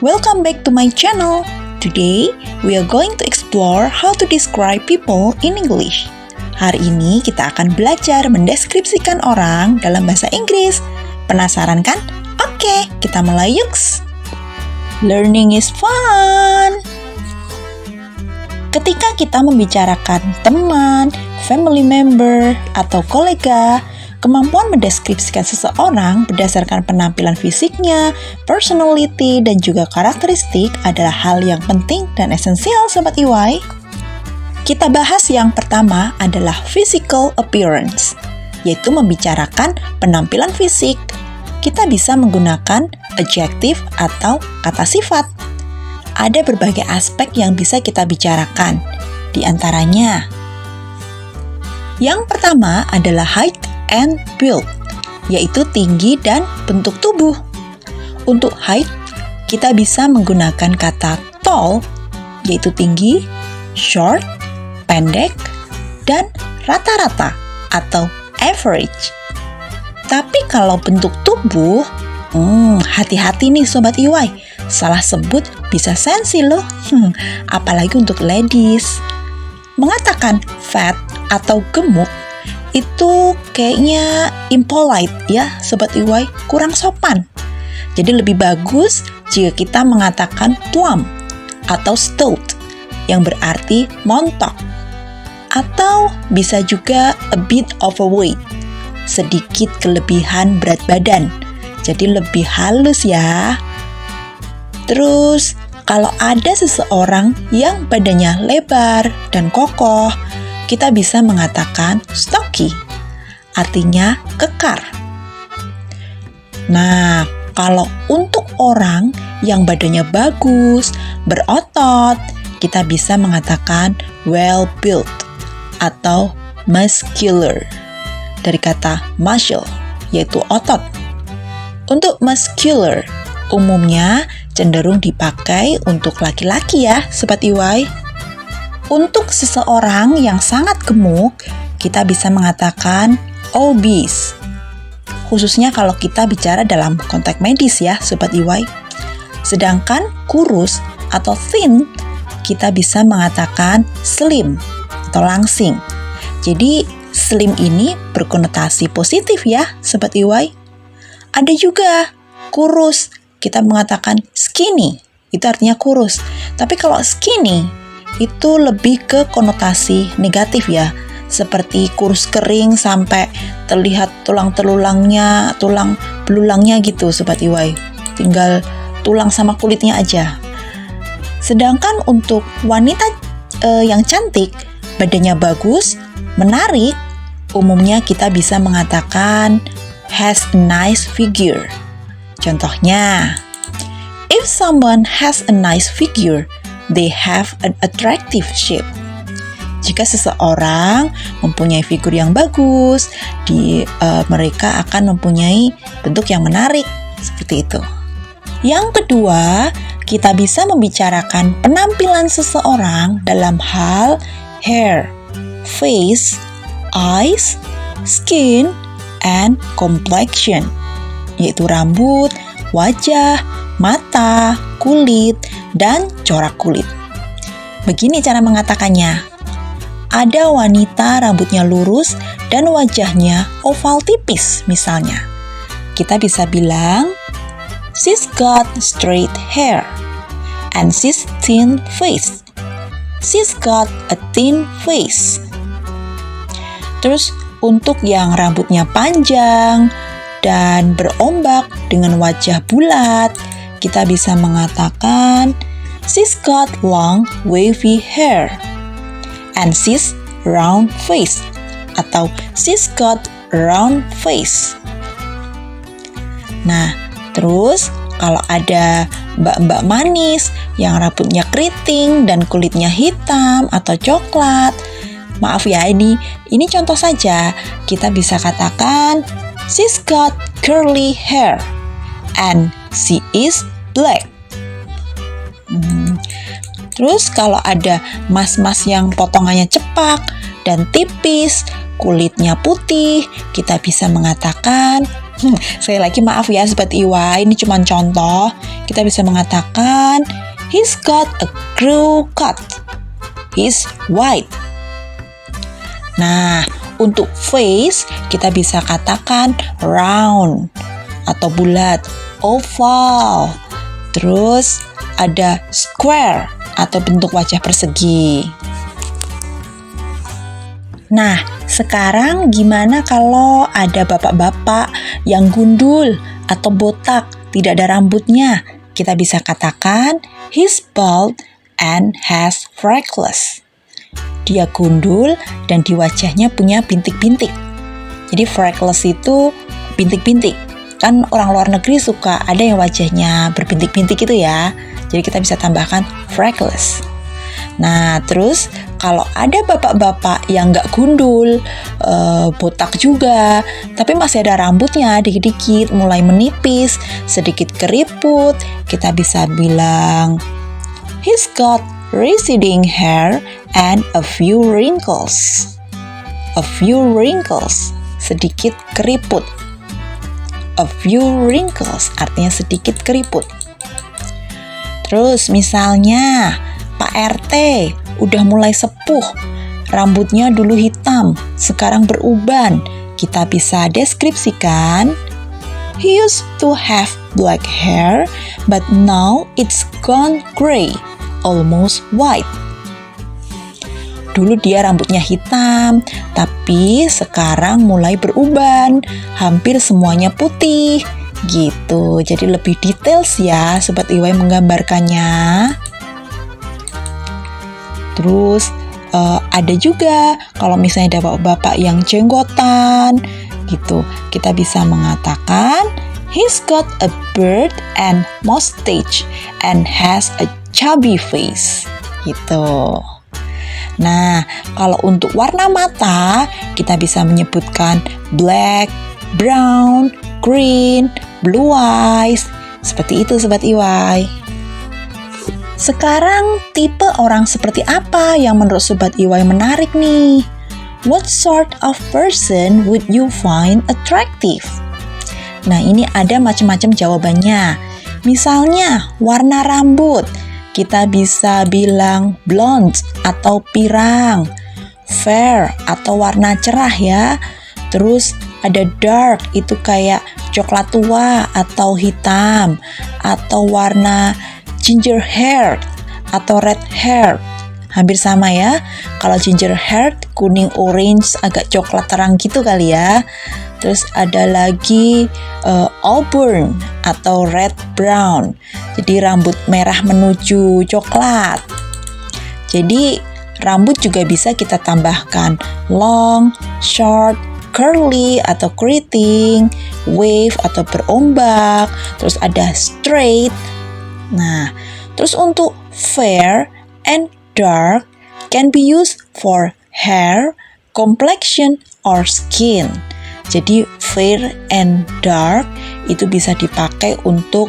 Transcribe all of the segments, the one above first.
Welcome back to my channel. Today, we are going to explore how to describe people in English. Hari ini kita akan belajar mendeskripsikan orang dalam bahasa Inggris. Penasaran kan? Oke, kita mulai yuk. Learning is fun! Ketika kita membicarakan teman, family member, atau kolega, kemampuan mendeskripsikan seseorang berdasarkan penampilan fisiknya, personality, dan juga karakteristik adalah hal yang penting dan esensial, Sobat EY. Kita bahas yang pertama adalah physical appearance, yaitu membicarakan penampilan fisik. Kita bisa menggunakan adjective atau kata sifat. Ada berbagai aspek yang bisa kita bicarakan, di antaranya yang pertama adalah height and build, yaitu tinggi dan bentuk tubuh. Untuk height, kita bisa menggunakan kata tall, yaitu tinggi, short, pendek, dan rata-rata atau average. Tapi kalau bentuk tubuh, hati-hati nih Sobat EY, salah sebut bisa sensi loh, apalagi untuk ladies. Mengatakan fat atau gemuk itu kayaknya impolite ya Sobat EY, kurang sopan. Jadi lebih bagus jika kita mengatakan plump atau stout yang berarti montok. Atau bisa juga a bit overweight, sedikit kelebihan berat badan. Jadi lebih halus ya. Terus kalau ada seseorang yang badannya lebar dan kokoh, kita bisa mengatakan stocky, artinya kekar. Nah, kalau untuk orang yang badannya bagus, berotot, kita bisa mengatakan well built atau muscular, dari kata muscle, yaitu otot. Untuk muscular, umumnya cenderung dipakai untuk laki-laki ya, Sobat EY. Untuk seseorang yang sangat gemuk, kita bisa mengatakan obese. Khususnya kalau kita bicara dalam konteks medis ya, Sobat EY. Sedangkan kurus atau thin, kita bisa mengatakan slim atau langsing. Jadi slim ini berkonotasi positif ya, Sobat EY. Ada juga kurus, kita mengatakan skinny, itu artinya kurus. Tapi kalau skinny, itu lebih ke konotasi negatif ya, seperti kurus kering sampai terlihat tulang belulangnya gitu Sobat EY, tinggal tulang sama kulitnya aja. Sedangkan untuk wanita yang cantik, badannya bagus, menarik, umumnya kita bisa mengatakan has a nice figure. Contohnya, if someone has a nice figure, they have an attractive shape. Jika seseorang mempunyai figur yang bagus, mereka akan mempunyai bentuk yang menarik, seperti itu. Yang kedua, kita bisa membicarakan penampilan seseorang dalam hal hair, face, eyes, skin, and complexion, yaitu rambut, wajah, mata, kulit, dan corak kulit. Begini cara mengatakannya. Ada wanita rambutnya lurus dan wajahnya oval tipis misalnya. Kita bisa bilang, she's got straight hair and she's thin face. She's got a thin face. Terus untuk yang rambutnya panjang dan berombak dengan wajah bulat, kita bisa mengatakan she's got long wavy hair and she's round face atau she's got round face. Nah, terus kalau ada mbak-mbak manis yang rambutnya keriting dan kulitnya hitam atau coklat, maaf ya, ini contoh saja, kita bisa katakan she's got curly hair and she is black. Terus kalau ada mas-mas yang potongannya cepak dan tipis, kulitnya putih, kita bisa mengatakan, saya lagi maaf ya Sobat EY, ini cuma contoh. Kita bisa mengatakan, he's got a crew cut. He's white. Nah, untuk face, kita bisa katakan round atau bulat, oval. Terus ada square atau bentuk wajah persegi. Nah, sekarang gimana kalau ada bapak-bapak yang gundul atau botak, tidak ada rambutnya? Kita bisa katakan, he's bald and has freckles. Dia gundul dan di wajahnya punya bintik-bintik. Jadi freckles itu bintik-bintik. Kan orang luar negeri suka ada yang wajahnya berbintik-bintik gitu ya. Jadi kita bisa tambahkan freckles. Nah, terus kalau ada bapak-bapak yang nggak gundul, botak juga, tapi masih ada rambutnya dikit-dikit, mulai menipis, sedikit keriput, kita bisa bilang, he's got receding hair and a few wrinkles. A few wrinkles, sedikit keriput. A few wrinkles, artinya sedikit keriput. Terus misalnya, Pak RT udah mulai sepuh, rambutnya dulu hitam, sekarang beruban. Kita bisa deskripsikan, he used to have black hair, but now it's gone gray, almost white. Dulu dia rambutnya hitam, tapi sekarang mulai beruban, hampir semuanya putih. Gitu, jadi lebih details ya Sobat EY menggambarkannya. Terus ada juga kalau misalnya ada bapak-bapak yang jenggotan gitu, kita bisa mengatakan he's got a beard and mustache and has a chubby face gitu. Nah, kalau untuk warna mata kita bisa menyebutkan black, brown, green, blue eyes. Seperti itu Sobat EY. Sekarang tipe orang seperti apa yang menurut Sobat EY menarik nih? What sort of person would you find attractive? Nah, ini ada macam-macam jawabannya. Misalnya, warna rambut. Kita bisa bilang blonde atau pirang. Fair atau warna cerah ya. Terus ada dark, itu kayak coklat tua atau hitam. Atau warna ginger hair atau red hair, hampir sama ya. Kalau ginger hair kuning orange agak coklat terang gitu kali ya. Terus ada lagi auburn atau red brown, jadi rambut merah menuju coklat. Jadi rambut juga bisa kita tambahkan long, short, curly atau keriting, wave atau berombak. Terus ada straight. Nah, terus untuk fair and dark can be used for hair, complexion, or skin. Jadi fair and dark itu bisa dipakai untuk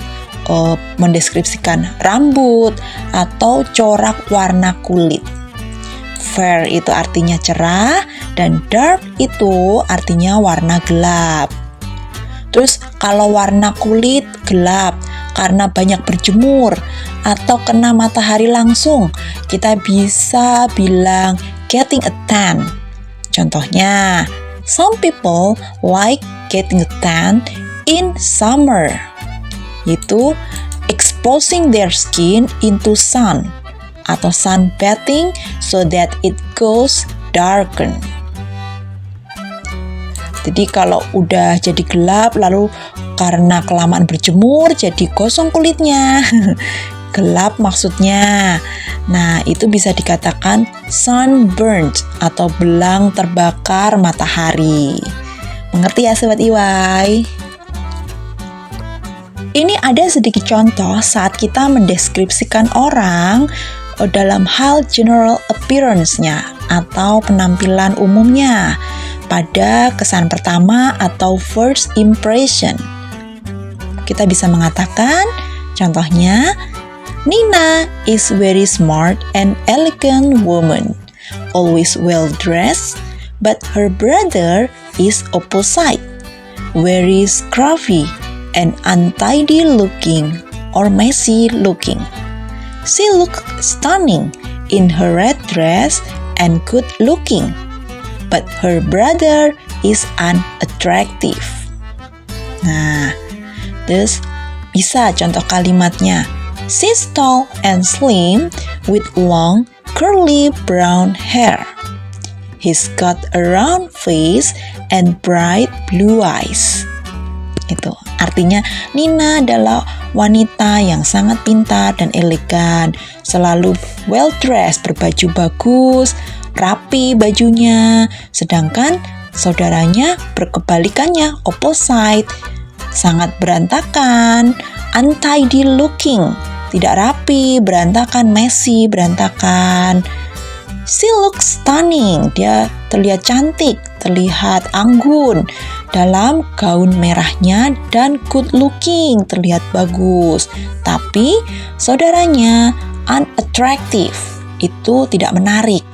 mendeskripsikan rambut atau corak warna kulit. Fair itu artinya cerah dan dark itu artinya warna gelap. Terus kalau warna kulit gelap karena banyak berjemur atau kena matahari langsung, kita bisa bilang getting a tan. Contohnya, some people like getting a tan in summer. Itu exposing their skin into sun atau sunbathing so that it goes darken. Jadi kalau udah jadi gelap lalu karena kelamaan berjemur jadi gosong kulitnya. Gelap maksudnya. Nah, itu bisa dikatakan sunburned atau belang terbakar matahari. Mengerti ya Sobat EY? Ini ada sedikit contoh saat kita mendeskripsikan orang dalam hal general appearance-nya atau penampilan umumnya pada kesan pertama atau first impression. Kita bisa mengatakan, contohnya, Nina is very smart and elegant woman. always well dressed, but her brother is opposite, very scruffy and untidy looking or messy looking. She looks stunning in her red dress and good looking, but her brother is unattractive. Nah, terus bisa contoh kalimatnya. She's tall and slim with long curly brown hair. He's got a round face and bright blue eyes. Itu artinya Nina adalah wanita yang sangat pintar dan elegan, selalu well dressed, berbaju bagus, rapi bajunya. Sedangkan saudaranya berkebalikannya, opposite, sangat berantakan, untidy looking, tidak rapi, berantakan, messy, berantakan. She looks stunning, dia terlihat cantik, terlihat anggun dalam gaun merahnya dan good looking, terlihat bagus. Tapi saudaranya unattractive, itu tidak menarik.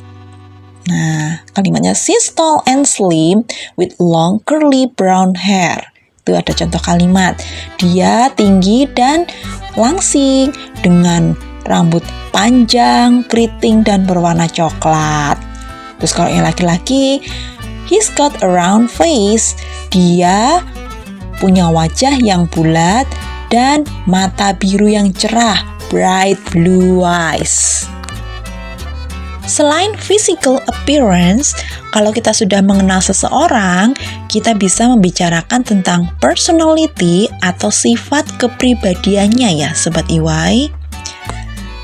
Nah, kalimatnya she's tall and slim with long curly brown hair. Itu ada contoh kalimat. Dia tinggi dan langsing dengan rambut panjang, keriting, dan berwarna coklat. Terus kalau yang laki-laki, he's got a round face. Dia punya wajah yang bulat dan mata biru yang cerah, bright blue eyes. Selain physical appearance, kalau kita sudah mengenal seseorang, kita bisa membicarakan tentang personality atau sifat kepribadiannya ya, Sobat EY.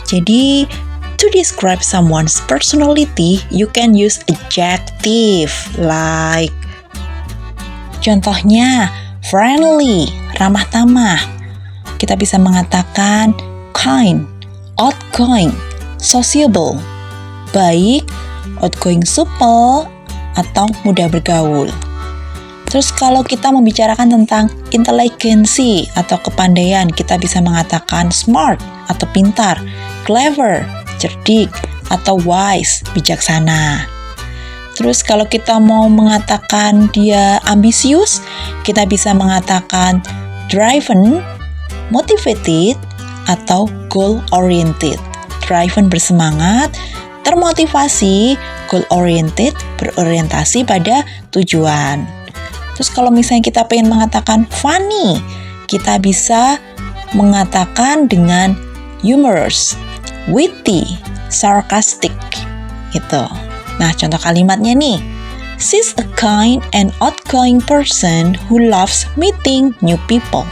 Jadi, to describe someone's personality, you can use adjective like contohnya friendly, ramah tamah. Kita bisa mengatakan kind, outgoing, sociable, baik, outgoing, supple, atau mudah bergaul. Terus kalau kita membicarakan tentang inteligensi atau kepandaian, kita bisa mengatakan smart atau pintar, clever, cerdik, atau wise, bijaksana. Terus kalau kita mau mengatakan dia ambisius, kita bisa mengatakan driven, motivated, atau goal-oriented. Driven bersemangat, termotivasi, goal-oriented, berorientasi pada tujuan. Terus kalau misalnya kita pengen mengatakan funny, kita bisa mengatakan dengan humorous, witty, sarcastic, gitu. Nah, contoh kalimatnya nih. She's a kind and outgoing person who loves meeting new people.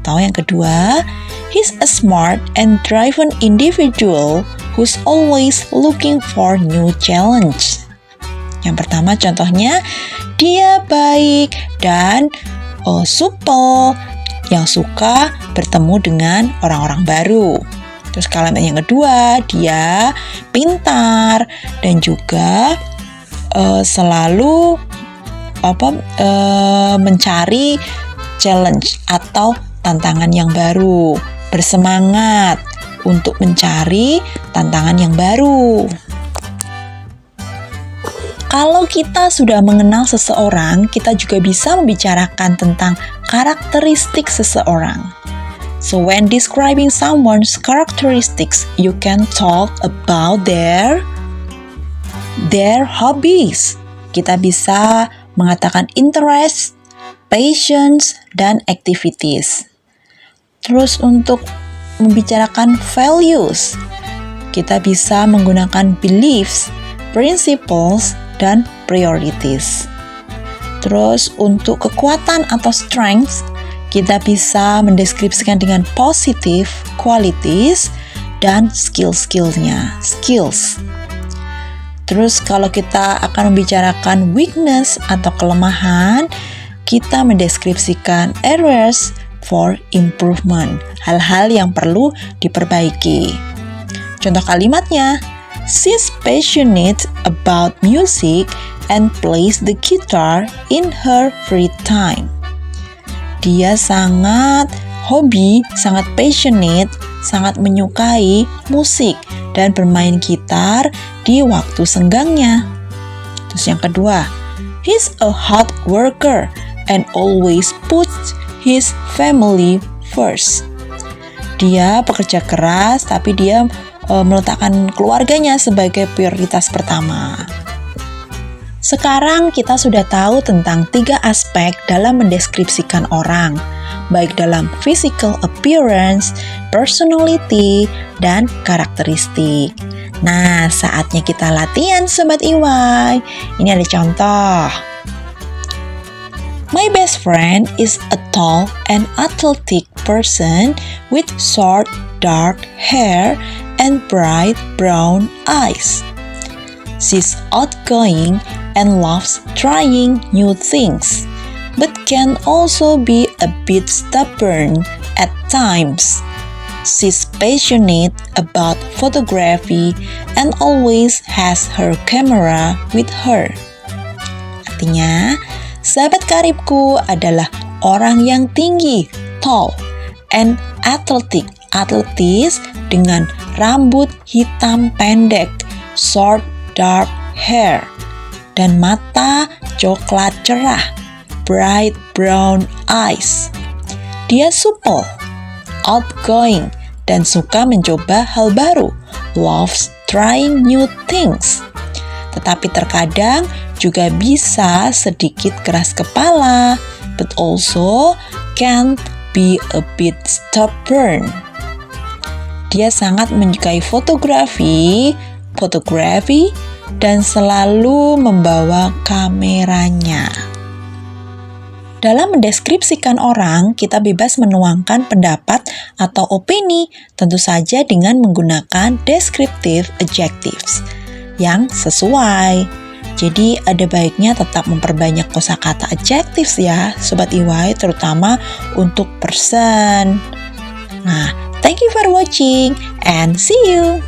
Atau yang kedua, he's a smart and driven individual who's always looking for new challenge. Yang pertama contohnya, dia baik dan supel, yang suka bertemu dengan orang-orang baru. Terus kalimat yang kedua, dia pintar dan juga selalu mencari challenge atau tantangan yang baru, bersemangat untuk mencari tantangan yang baru. Kalau kita sudah mengenal seseorang, kita juga bisa membicarakan tentang karakteristik seseorang. So when describing someone's characteristics, you can talk about their hobbies. Kita bisa mengatakan interest, passions, dan activities. Terus untuk membicarakan values, kita bisa menggunakan beliefs, principles, dan priorities. Terus untuk kekuatan atau strengths, kita bisa mendeskripsikan dengan positive qualities dan skill-skillnya, skills. Terus kalau kita akan membicarakan weakness atau kelemahan, kita mendeskripsikan areas for improvement, hal-hal yang perlu diperbaiki. Contoh kalimatnya, she's passionate about music and plays the guitar in her free time. Dia sangat passionate sangat menyukai musik dan bermain gitar di waktu senggangnya. Terus yang kedua, he's a hard worker and always puts his family first. Dia pekerja keras tapi dia meletakkan keluarganya sebagai prioritas pertama. Sekarang kita sudah tahu tentang 3 aspek dalam mendeskripsikan orang, baik dalam physical appearance, personality, dan karakteristik. Nah, saatnya kita latihan Sobat EY. Ini ada contoh. My best friend is a tall and athletic person with short, dark hair and bright brown eyes. She's outgoing and loves trying new things, but can also be a bit stubborn at times. She's passionate about photography and always has her camera with her. Artinya, sahabat karibku adalah orang yang tinggi, tall, and athletic, atletis dengan rambut hitam pendek, short dark hair, dan mata coklat cerah, bright brown eyes. Dia supel, outgoing, dan suka mencoba hal baru, loves trying new things. Tetapi terkadang juga bisa sedikit keras kepala, but also can be a bit stubborn. Dia sangat menyukai fotografi, dan selalu membawa kameranya. Dalam mendeskripsikan orang, kita bebas menuangkan pendapat atau opini, tentu saja dengan menggunakan descriptive adjectives yang sesuai. Jadi ada baiknya tetap memperbanyak kosakata adjectives ya, Sobat EY, terutama untuk person. Nah, thank you for watching and see you!